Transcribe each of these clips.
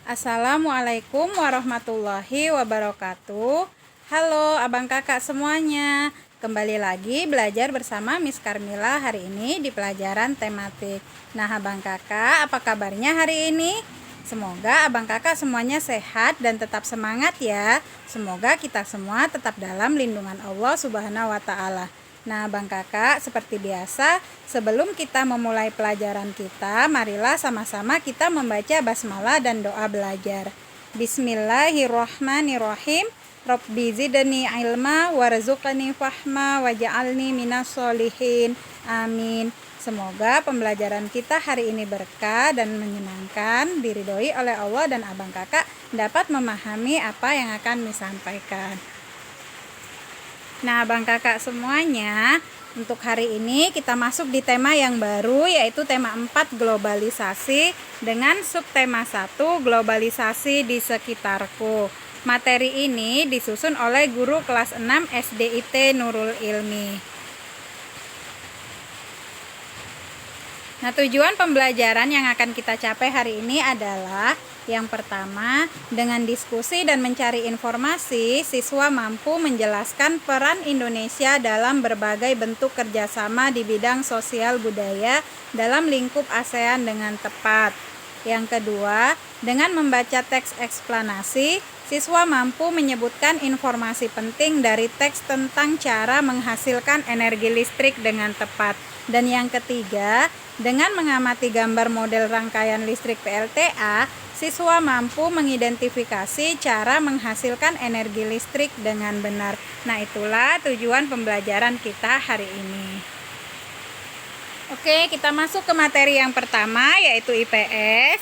Assalamualaikum warahmatullahi wabarakatuh. Halo abang kakak semuanya, kembali lagi belajar bersama Miss Karmila hari ini di pelajaran tematik. Nah abang kakak, apa kabarnya hari ini? Semoga abang kakak semuanya sehat dan tetap semangat ya. Semoga kita semua tetap dalam lindungan Allah Subhanahu wa Ta'ala. Nah abang kakak, seperti biasa, sebelum kita memulai pelajaran kita, marilah sama-sama kita membaca basmalah dan doa belajar. Bismillahirrohmanirrohim. Rabbi zidni ilma warzuqni fahma waj'alni minas solihin. Amin. Semoga pembelajaran kita hari ini berkah dan menyenangkan, diridhoi oleh Allah, dan abang kakak dapat memahami apa yang akan disampaikan. Nah abang kakak semuanya, untuk hari ini kita masuk di tema yang baru, yaitu tema 4 globalisasi dengan subtema 1 globalisasi di sekitarku. Materi ini disusun oleh guru kelas 6 SDIT Nurul Ilmi. Nah, tujuan pembelajaran yang akan kita capai hari ini adalah yang pertama, dengan diskusi dan mencari informasi, siswa mampu menjelaskan peran Indonesia dalam berbagai bentuk kerjasama di bidang sosial budaya dalam lingkup ASEAN dengan tepat. Yang kedua, dengan membaca teks eksplanasi, siswa mampu menyebutkan informasi penting dari teks tentang cara menghasilkan energi listrik dengan tepat. Dan yang ketiga, dengan mengamati gambar model rangkaian listrik PLTA, siswa mampu mengidentifikasi cara menghasilkan energi listrik dengan benar. Nah, itulah tujuan pembelajaran kita hari ini. Oke, kita masuk ke materi yang pertama, yaitu IPS.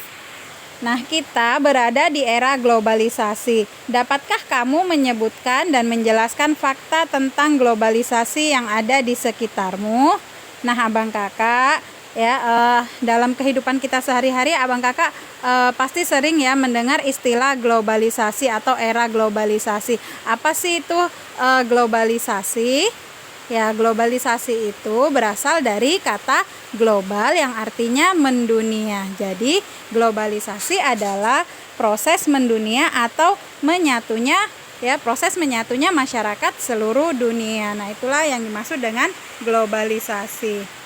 Nah, kita berada di era globalisasi. Dapatkah kamu menyebutkan dan menjelaskan fakta tentang globalisasi yang ada di sekitarmu? Nah, abang kakak, dalam kehidupan kita sehari-hari, abang kakak pasti sering ya mendengar istilah globalisasi atau era globalisasi. Apa sih itu globalisasi? Ya, globalisasi itu berasal dari kata global yang artinya mendunia. Jadi, globalisasi adalah proses mendunia atau proses menyatunya masyarakat seluruh dunia. Nah, itulah yang dimaksud dengan globalisasi.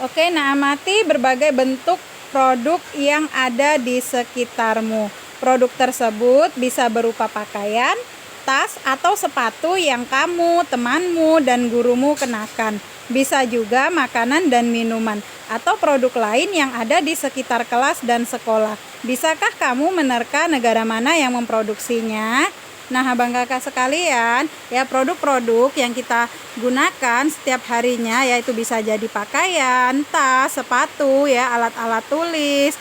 Oke, nah amati berbagai bentuk produk yang ada di sekitarmu. Produk tersebut bisa berupa pakaian, tas atau sepatu yang kamu, temanmu, dan gurumu kenakan. Bisa juga makanan dan minuman atau produk lain yang ada di sekitar kelas dan sekolah. Bisakah kamu menerka negara mana yang memproduksinya? Nah, abang kakak sekalian, ya produk-produk yang kita gunakan setiap harinya yaitu bisa jadi pakaian, tas, sepatu, ya alat-alat tulis,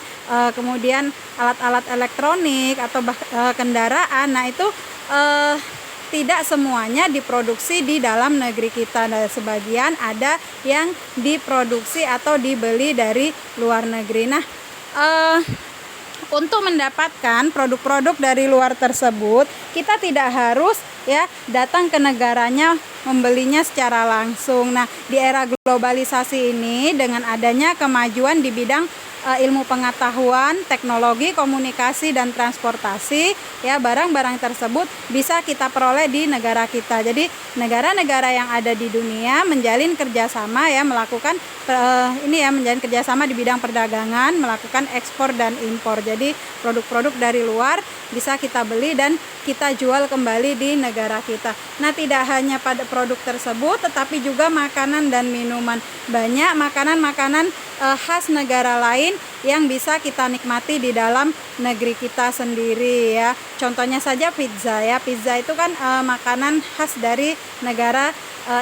kemudian alat-alat elektronik atau kendaraan. Nah, itu tidak semuanya diproduksi di dalam negeri kita. Nah, sebagian ada yang diproduksi atau dibeli dari luar negeri. Nah, untuk mendapatkan produk-produk dari luar tersebut, kita tidak harus datang ke negaranya membelinya secara langsung. Nah, di era globalisasi ini dengan adanya kemajuan di bidang ilmu pengetahuan, teknologi, komunikasi, dan transportasi, barang-barang tersebut bisa kita peroleh di negara kita. Jadi negara-negara yang ada di dunia menjalin kerjasama melakukan menjalin kerjasama di bidang perdagangan, melakukan ekspor dan impor. Jadi produk-produk dari luar bisa kita beli dan kita jual kembali di negara kita. Nah, tidak hanya pada produk tersebut, tetapi juga makanan dan minuman. Banyak makanan-makanan khas negara lain yang bisa kita nikmati di dalam negeri kita sendiri ya. Contohnya saja pizza ya. Pizza itu kan makanan khas dari negara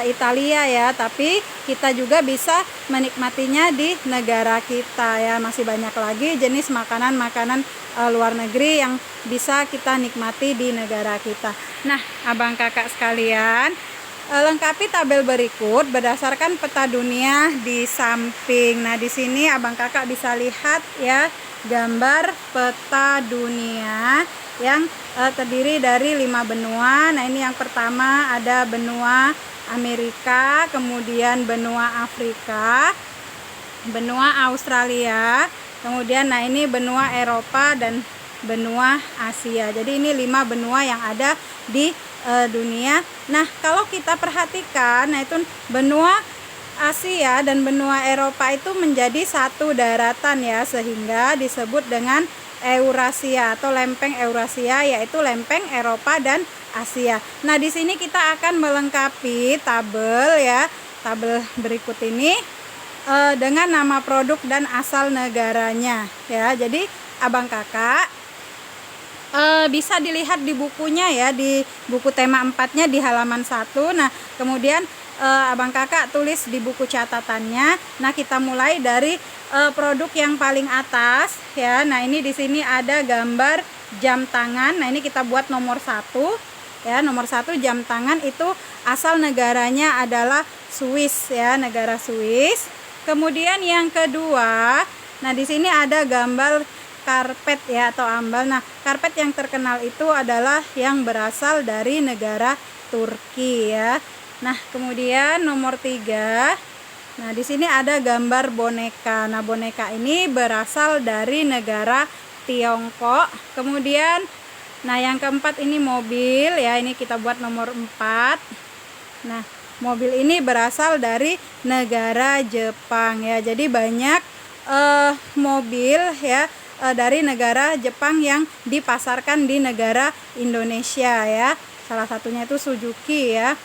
Italia ya, tapi kita juga bisa menikmatinya di negara kita ya. Masih banyak lagi jenis makanan-makanan luar negeri yang bisa kita nikmati di negara kita. Nah, abang kakak sekalian, lengkapi tabel berikut berdasarkan peta dunia di samping. Nah, di sini abang kakak bisa lihat ya gambar peta dunia yang terdiri dari 5 benua. Nah, ini yang pertama ada benua Amerika, kemudian benua Afrika, benua Australia, Kemudian nah ini benua Eropa dan benua Asia. Jadi ini 5 benua yang ada di dunia. Nah, kalau kita perhatikan, nah itu benua Asia dan benua Eropa itu menjadi satu daratan ya, sehingga disebut dengan Eurasia atau lempeng Eurasia, yaitu lempeng Eropa dan Asia. Nah, di sini kita akan melengkapi tabel ya, tabel berikut ini dengan nama produk dan asal negaranya ya. Jadi abang kakak bisa dilihat di bukunya ya, di buku tema 4-nya di halaman 1. Nah, kemudian abang kakak tulis di buku catatannya. Nah, kita mulai dari produk yang paling atas ya. Nah, ini di sini ada gambar jam tangan. Nah, ini kita buat nomor 1 ya. Nomor 1 jam tangan itu asal negaranya adalah Swiss ya, negara Swiss. Kemudian yang kedua, nah di sini ada gambar karpet ya atau ambal. Nah, karpet yang terkenal itu adalah yang berasal dari negara Turki ya. Nah, kemudian nomor 3. Nah, di sini ada gambar boneka. Nah, boneka ini berasal dari negara Tiongkok. Kemudian nah, yang keempat ini mobil ya. Ini kita buat nomor 4. Nah, mobil ini berasal dari negara Jepang ya. Jadi banyak mobil ya dari negara Jepang yang dipasarkan di negara Indonesia ya. Salah satunya itu Suzuki ya.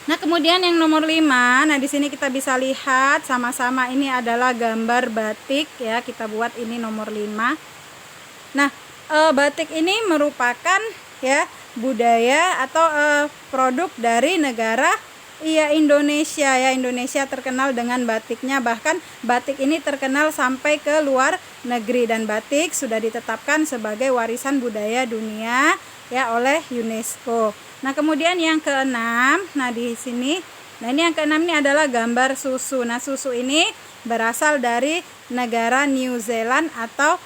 Nah, kemudian yang nomor 5, nah di sini kita bisa lihat sama-sama ini adalah gambar batik ya. Kita buat ini nomor 5. Nah, batik ini merupakan ya budaya atau produk dari negara Indonesia ya. Indonesia terkenal dengan batiknya, bahkan batik ini terkenal sampai ke luar negeri, dan batik sudah ditetapkan sebagai warisan budaya dunia ya oleh UNESCO. Nah, kemudian yang keenam, nah di sini, nah ini yang keenam ini adalah gambar susu. Nah, susu ini berasal dari negara New Zealand atau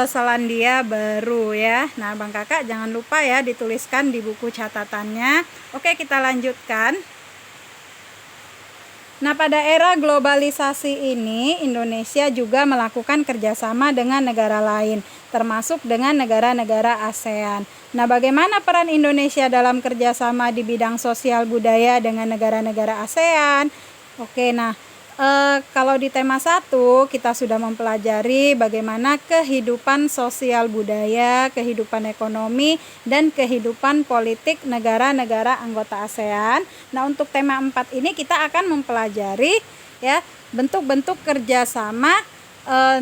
Selandia Baru ya. Nah, Bang Kakak jangan lupa ya dituliskan di buku catatannya. Oke, kita lanjutkan. Nah, pada era globalisasi ini, Indonesia juga melakukan kerjasama dengan negara lain, termasuk dengan negara-negara ASEAN. Nah, bagaimana peran Indonesia dalam kerjasama di bidang sosial budaya dengan negara-negara ASEAN? Oke, nah kalau di tema 1 kita sudah mempelajari bagaimana kehidupan sosial budaya, kehidupan ekonomi, dan kehidupan politik negara-negara anggota ASEAN. Nah, untuk tema 4 ini kita akan mempelajari ya bentuk-bentuk kerjasama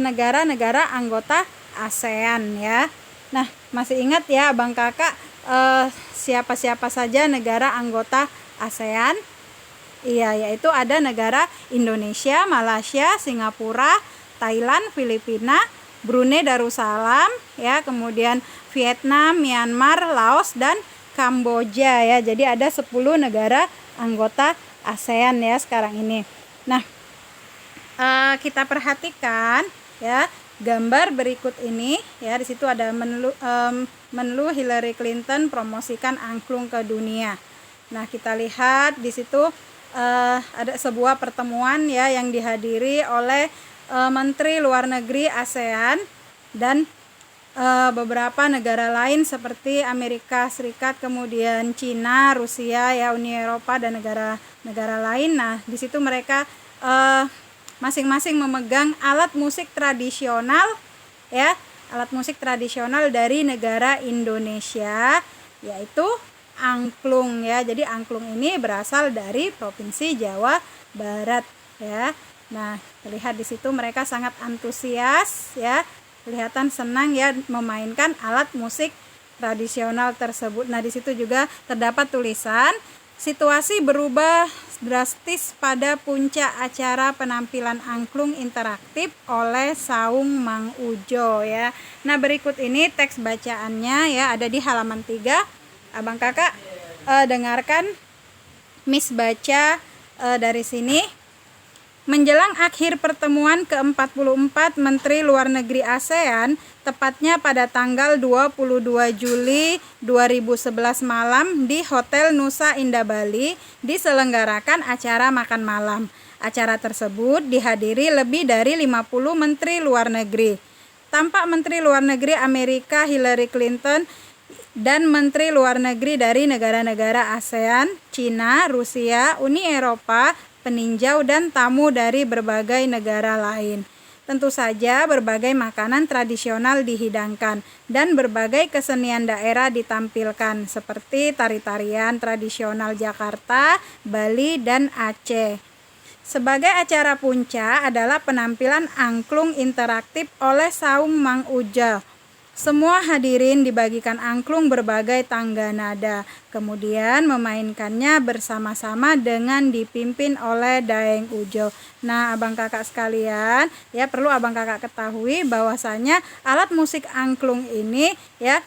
negara-negara anggota ASEAN ya. Nah, masih ingat ya Bang Kakak siapa-siapa saja negara anggota ASEAN? Iya, yaitu ada negara Indonesia, Malaysia, Singapura, Thailand, Filipina, Brunei Darussalam, ya, kemudian Vietnam, Myanmar, Laos, dan Kamboja ya. Jadi ada 10 negara anggota ASEAN ya sekarang ini. Nah, kita perhatikan ya gambar berikut ini ya. Di situ ada menu Hillary Clinton promosikan angklung ke dunia. Nah, kita lihat di situ ada sebuah pertemuan ya yang dihadiri oleh Menteri Luar Negeri ASEAN dan beberapa negara lain seperti Amerika Serikat, kemudian Cina, Rusia ya, Uni Eropa, dan negara-negara lain. Nah, di situ mereka masing-masing memegang alat musik tradisional ya, alat musik tradisional dari negara Indonesia, yaitu angklung ya. Jadi angklung ini berasal dari Provinsi Jawa Barat ya. Nah, terlihat di situ mereka sangat antusias ya, kelihatan senang ya memainkan alat musik tradisional tersebut. Nah, di situ juga terdapat tulisan situasi berubah drastis pada puncak acara penampilan angklung interaktif oleh Saung Mang Ujo ya. Nah, berikut ini teks bacaannya ya, ada di halaman 3. Abang Kakak dengarkan Miss baca dari sini. Menjelang akhir pertemuan ke-44 Menteri Luar Negeri ASEAN, tepatnya pada tanggal 22 Juli 2011 malam di Hotel Nusa Indah Bali, diselenggarakan acara makan malam. Acara tersebut dihadiri lebih dari 50 menteri luar negeri. Tampak Menteri Luar Negeri Amerika Hillary Clinton dan Menteri Luar Negeri dari negara-negara ASEAN, Cina, Rusia, Uni Eropa, peninjau dan tamu dari berbagai negara lain. Tentu saja berbagai makanan tradisional dihidangkan dan berbagai kesenian daerah ditampilkan seperti tari-tarian tradisional Jakarta, Bali, dan Aceh. Sebagai acara puncak adalah penampilan angklung interaktif oleh Saung Mang Ujal. Semua hadirin dibagikan angklung berbagai tangga nada, kemudian memainkannya bersama-sama dengan dipimpin oleh Daeng Ujo. Nah, abang kakak sekalian, ya perlu abang kakak ketahui bahwasanya alat musik angklung ini ya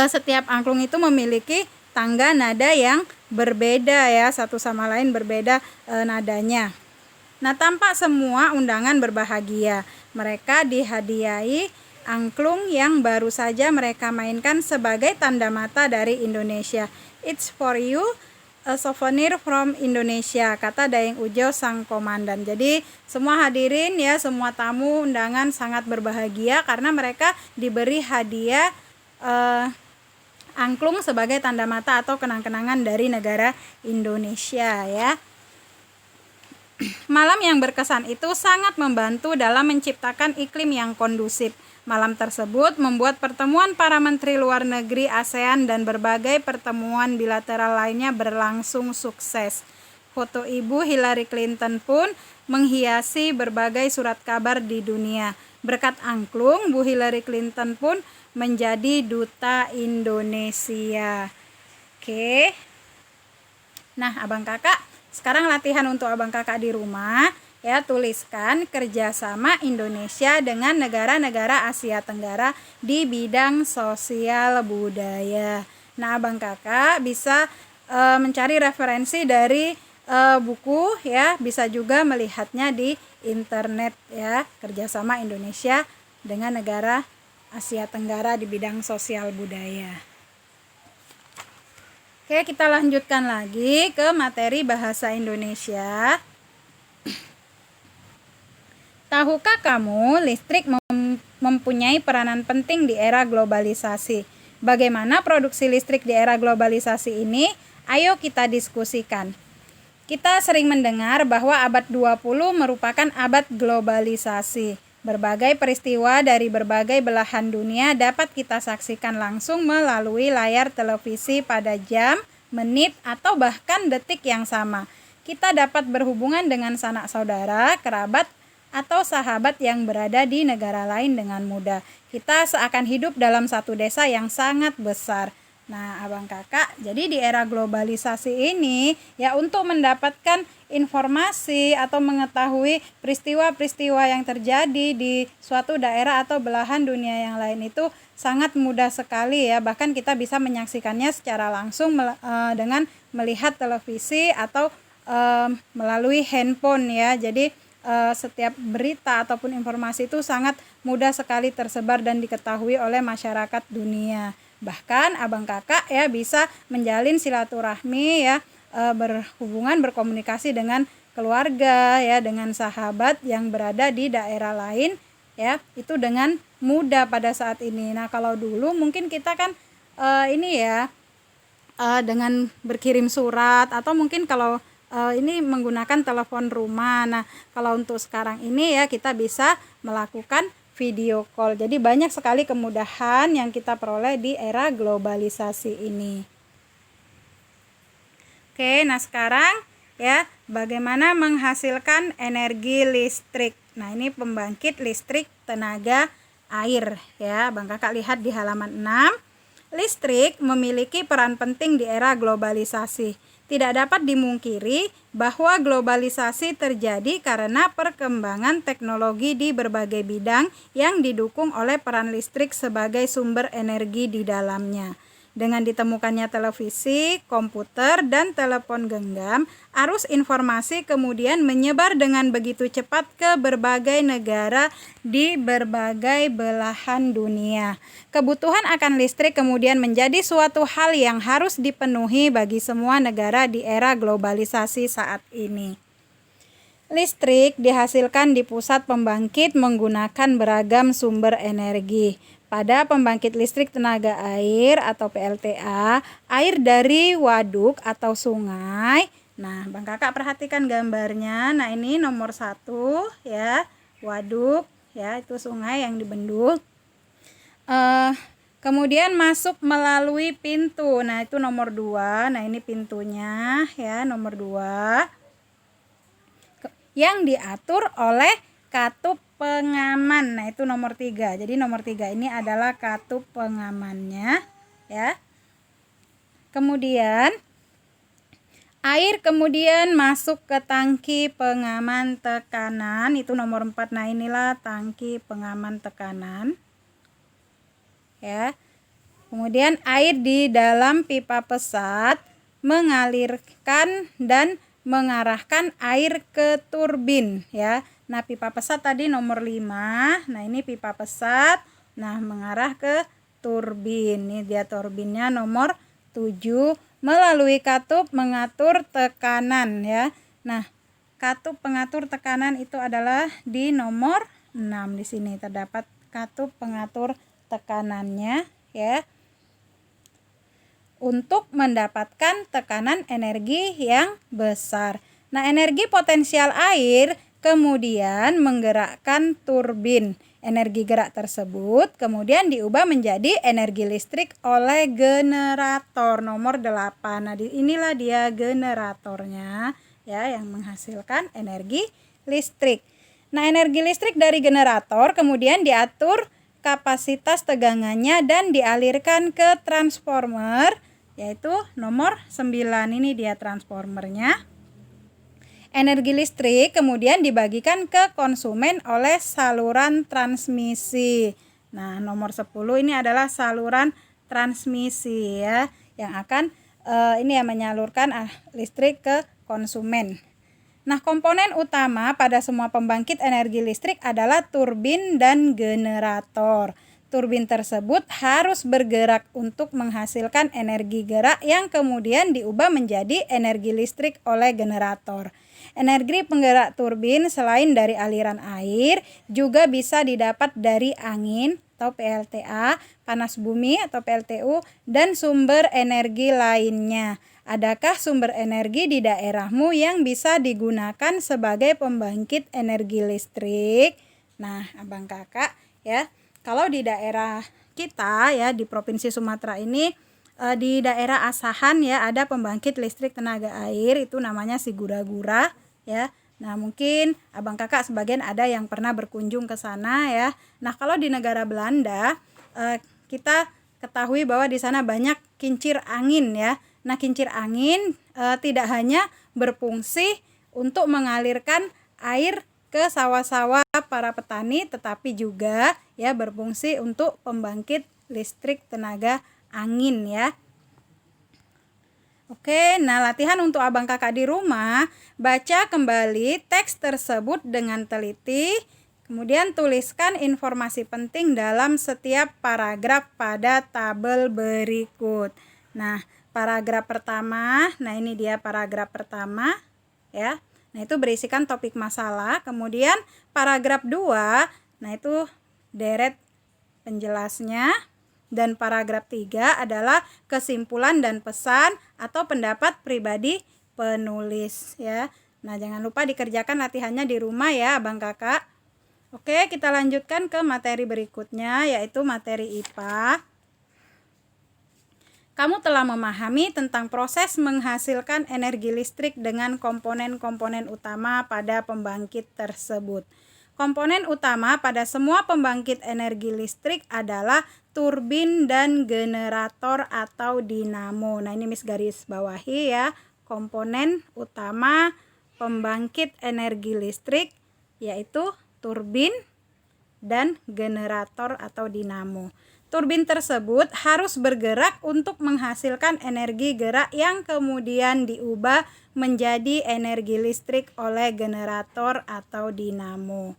setiap angklung itu memiliki tangga nada yang berbeda ya, satu sama lain berbeda nadanya. Nah, tampak semua undangan berbahagia. Mereka dihadiahi angklung yang baru saja mereka mainkan sebagai tanda mata dari Indonesia. It's for you, a souvenir from Indonesia, kata Daeng Ujo sang komandan. Jadi semua hadirin ya, semua tamu undangan sangat berbahagia karena mereka diberi hadiah angklung sebagai tanda mata atau kenang-kenangan dari negara Indonesia ya. Malam yang berkesan itu sangat membantu dalam menciptakan iklim yang kondusif. Malam tersebut membuat pertemuan para menteri luar negeri ASEAN dan berbagai pertemuan bilateral lainnya berlangsung sukses. Foto Ibu Hillary Clinton pun menghiasi berbagai surat kabar di dunia. Berkat angklung, Bu Hillary Clinton pun menjadi duta Indonesia. Oke. Nah, abang kakak, sekarang latihan untuk abang kakak di rumah. Ya, tuliskan kerjasama Indonesia dengan negara-negara Asia Tenggara di bidang sosial budaya. Nah, abang kakak bisa mencari referensi dari buku ya, bisa juga melihatnya di internet ya, kerjasama Indonesia dengan negara Asia Tenggara di bidang sosial budaya. Oke, kita lanjutkan lagi ke materi bahasa Indonesia. Tahukah kamu listrik mempunyai peranan penting di era globalisasi? Bagaimana produksi listrik di era globalisasi ini? Ayo kita diskusikan. Kita sering mendengar bahwa abad 20 merupakan abad globalisasi. Berbagai peristiwa dari berbagai belahan dunia dapat kita saksikan langsung melalui layar televisi pada jam, menit, atau bahkan detik yang sama. Kita dapat berhubungan dengan sanak saudara, kerabat, atau sahabat yang berada di negara lain dengan mudah. Kita seakan hidup dalam satu desa yang sangat besar. Nah, abang kakak, jadi di era globalisasi ini ya, untuk mendapatkan informasi atau mengetahui peristiwa-peristiwa yang terjadi di suatu daerah atau belahan dunia yang lain itu sangat mudah sekali ya. Bahkan kita bisa menyaksikannya secara langsung dengan melihat televisi atau melalui handphone ya. Jadi setiap berita ataupun informasi itu sangat mudah sekali tersebar dan diketahui oleh masyarakat dunia. Bahkan abang kakak ya bisa menjalin silaturahmi ya, berhubungan berkomunikasi dengan keluarga ya, dengan sahabat yang berada di daerah lain ya, itu dengan mudah pada saat ini. Nah, kalau dulu mungkin kita kan ini ya dengan berkirim surat atau mungkin kalau ini menggunakan telepon rumah. Nah, kalau untuk sekarang ini ya kita bisa melakukan video call. Jadi banyak sekali kemudahan yang kita peroleh di era globalisasi ini. Oke, nah sekarang ya bagaimana menghasilkan energi listrik. Nah, ini pembangkit listrik tenaga air ya. Bang kakak lihat di halaman 6. Listrik memiliki peran penting di era globalisasi. Tidak dapat dimungkiri bahwa globalisasi terjadi karena perkembangan teknologi di berbagai bidang yang didukung oleh peran listrik sebagai sumber energi di dalamnya. Dengan ditemukannya televisi, komputer, dan telepon genggam, arus informasi kemudian menyebar dengan begitu cepat ke berbagai negara di berbagai belahan dunia. Kebutuhan akan listrik kemudian menjadi suatu hal yang harus dipenuhi bagi semua negara di era globalisasi saat ini. Listrik dihasilkan di pusat pembangkit menggunakan beragam sumber energi. Pada pembangkit listrik tenaga air atau PLTA, air dari waduk atau sungai. Nah, Bang Kakak perhatikan gambarnya. Nah, ini nomor 1 ya, waduk ya, itu sungai yang dibendung. Kemudian masuk melalui pintu. Nah, itu nomor 2. Nah, ini pintunya ya, nomor 2. Yang diatur oleh katup pengaman. Nah, itu nomor 3. Jadi nomor 3 ini adalah katup pengamannya ya. Kemudian air kemudian masuk ke tangki pengaman tekanan. Itu nomor 4. Nah, inilah tangki pengaman tekanan. Ya. Kemudian air di dalam pipa pesat mengalirkan dan mengarahkan air ke turbin ya. Nah, pipa pesat tadi nomor 5. Nah, ini pipa pesat. Nah, mengarah ke turbin. Ini dia turbinnya nomor 7. Melalui katup mengatur tekanan ya. Nah, katup pengatur tekanan itu adalah di nomor 6. Di sini terdapat katup pengatur tekanannya ya, untuk mendapatkan tekanan energi yang besar. Nah, energi potensial air kemudian menggerakkan turbin. Energi gerak tersebut kemudian diubah menjadi energi listrik oleh generator nomor 8. Nah, inilah dia generatornya ya, yang menghasilkan energi listrik. Nah, energi listrik dari generator kemudian diatur kapasitas tegangannya dan dialirkan ke transformer, yaitu nomor 9. Ini dia transformernya. Energi listrik kemudian dibagikan ke konsumen oleh saluran transmisi. Nah, nomor 10 ini adalah saluran transmisi ya, yang akan ini ya, menyalurkan listrik ke konsumen. Nah, komponen utama pada semua pembangkit energi listrik adalah turbin dan generator. Turbin tersebut harus bergerak untuk menghasilkan energi gerak yang kemudian diubah menjadi energi listrik oleh generator. Energi penggerak turbin selain dari aliran air juga bisa didapat dari angin atau PLTA, panas bumi atau PLTU, dan sumber energi lainnya. Adakah sumber energi di daerahmu yang bisa digunakan sebagai pembangkit energi listrik? Nah, Abang Kakak ya, kalau di daerah kita ya, di Provinsi Sumatera ini, di daerah Asahan ya, ada pembangkit listrik tenaga air, itu namanya Sigura-gura ya. Nah, mungkin Abang Kakak sebagian ada yang pernah berkunjung ke sana ya. Nah, kalau di negara Belanda, kita ketahui bahwa di sana banyak kincir angin ya. Nah, kincir angin tidak hanya berfungsi untuk mengalirkan air ke sawah-sawah para petani, tetapi juga ya berfungsi untuk pembangkit listrik tenaga angin ya. Oke, nah latihan untuk Abang Kakak di rumah, baca kembali teks tersebut dengan teliti. Kemudian tuliskan informasi penting dalam setiap paragraf pada tabel berikut. Nah, paragraf pertama, nah ini dia paragraf pertama ya. Nah, itu berisikan topik masalah. Kemudian paragraf 2, nah itu deret penjelasnya. Dan paragraf 3 adalah kesimpulan dan pesan atau pendapat pribadi penulis ya. Nah, jangan lupa dikerjakan latihannya di rumah ya, Abang Kakak. Oke, kita lanjutkan ke materi berikutnya, yaitu materi IPA. Kamu telah memahami tentang proses menghasilkan energi listrik dengan komponen-komponen utama pada pembangkit tersebut. Komponen utama pada semua pembangkit energi listrik adalah turbin dan generator atau dinamo. Nah, ini Miss garis bawahi ya, komponen utama pembangkit energi listrik yaitu turbin dan generator atau dinamo. Turbin tersebut harus bergerak untuk menghasilkan energi gerak yang kemudian diubah menjadi energi listrik oleh generator atau dinamo.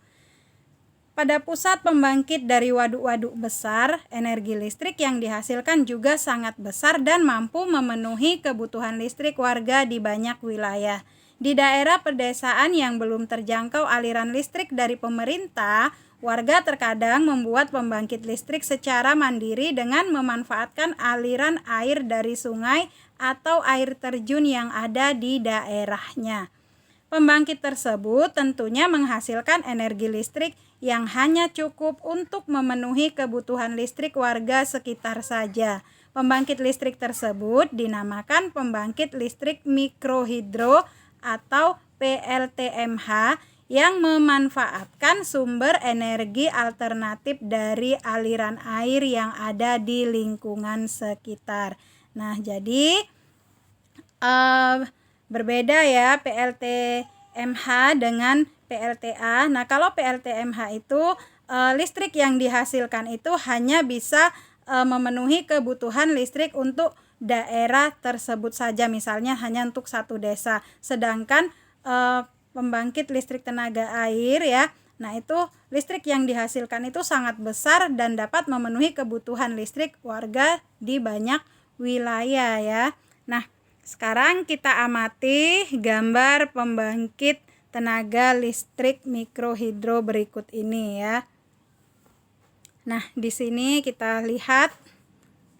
Pada pusat pembangkit dari waduk-waduk besar, energi listrik yang dihasilkan juga sangat besar dan mampu memenuhi kebutuhan listrik warga di banyak wilayah. Di daerah pedesaan yang belum terjangkau aliran listrik dari pemerintah, warga terkadang membuat pembangkit listrik secara mandiri dengan memanfaatkan aliran air dari sungai atau air terjun yang ada di daerahnya. Pembangkit tersebut tentunya menghasilkan energi listrik yang hanya cukup untuk memenuhi kebutuhan listrik warga sekitar saja. Pembangkit listrik tersebut dinamakan pembangkit listrik mikrohidro atau PLTMH yang memanfaatkan sumber energi alternatif dari aliran air yang ada di lingkungan sekitar. Nah, jadi berbeda ya PLTMH dengan PLTA. Nah, kalau PLTMH itu listrik yang dihasilkan itu hanya bisa memenuhi kebutuhan listrik untuk daerah tersebut saja, misalnya hanya untuk satu desa. Sedangkan pembangkit listrik tenaga air ya, nah itu listrik yang dihasilkan itu sangat besar dan dapat memenuhi kebutuhan listrik warga di banyak wilayah ya. Nah, sekarang kita amati gambar pembangkit tenaga listrik mikrohidro berikut ini ya. Nah, di sini kita lihat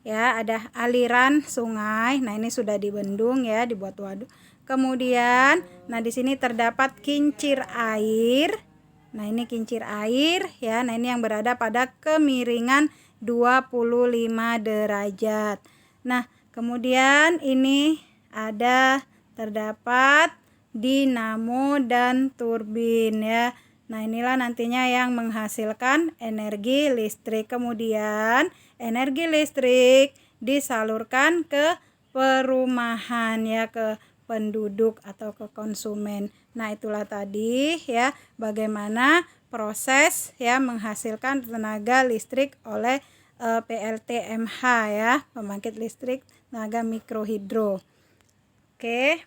ya ada aliran sungai. Nah, ini sudah dibendung ya, dibuat waduk. Kemudian, nah di sini terdapat kincir air. Nah, ini kincir air ya. Nah, ini yang berada pada kemiringan 25 derajat. Nah, kemudian ini terdapat dinamo dan turbin ya. Nah, inilah nantinya yang menghasilkan energi listrik. Kemudian energi listrik disalurkan ke perumahan ya, ke penduduk atau ke konsumen. Nah, itulah tadi ya bagaimana proses ya menghasilkan tenaga listrik oleh PLTMH ya, pembangkit listrik tenaga mikrohidro. Oke.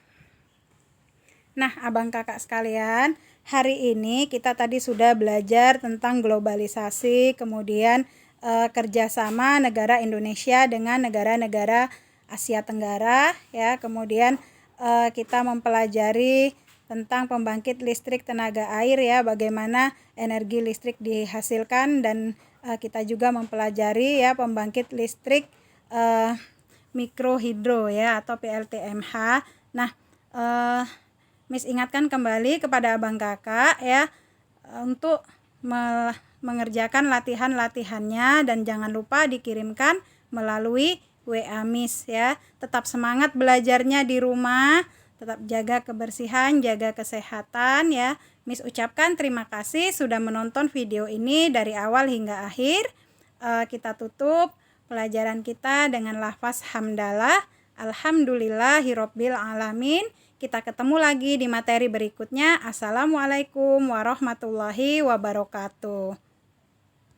Nah, abang kakak sekalian, hari ini kita tadi sudah belajar tentang globalisasi, kemudian kerjasama negara Indonesia dengan negara-negara Asia Tenggara ya, kemudian kita mempelajari tentang pembangkit listrik tenaga air ya, bagaimana energi listrik dihasilkan, dan kita juga mempelajari ya pembangkit listrik mikrohidro ya atau PLTMH. Nah, Miss ingatkan kembali kepada abang kakak ya untuk mengerjakan latihan-latihannya, dan jangan lupa dikirimkan melalui WA Miss ya. Tetap semangat belajarnya di rumah, tetap jaga kebersihan, jaga kesehatan ya. Miss ucapkan terima kasih sudah menonton video ini dari awal hingga akhir. Kita tutup pelajaran kita dengan lafaz hamdalah. Alhamdulillahirabbil alamin. Kita ketemu lagi di materi berikutnya. Assalamualaikum warahmatullahi wabarakatuh.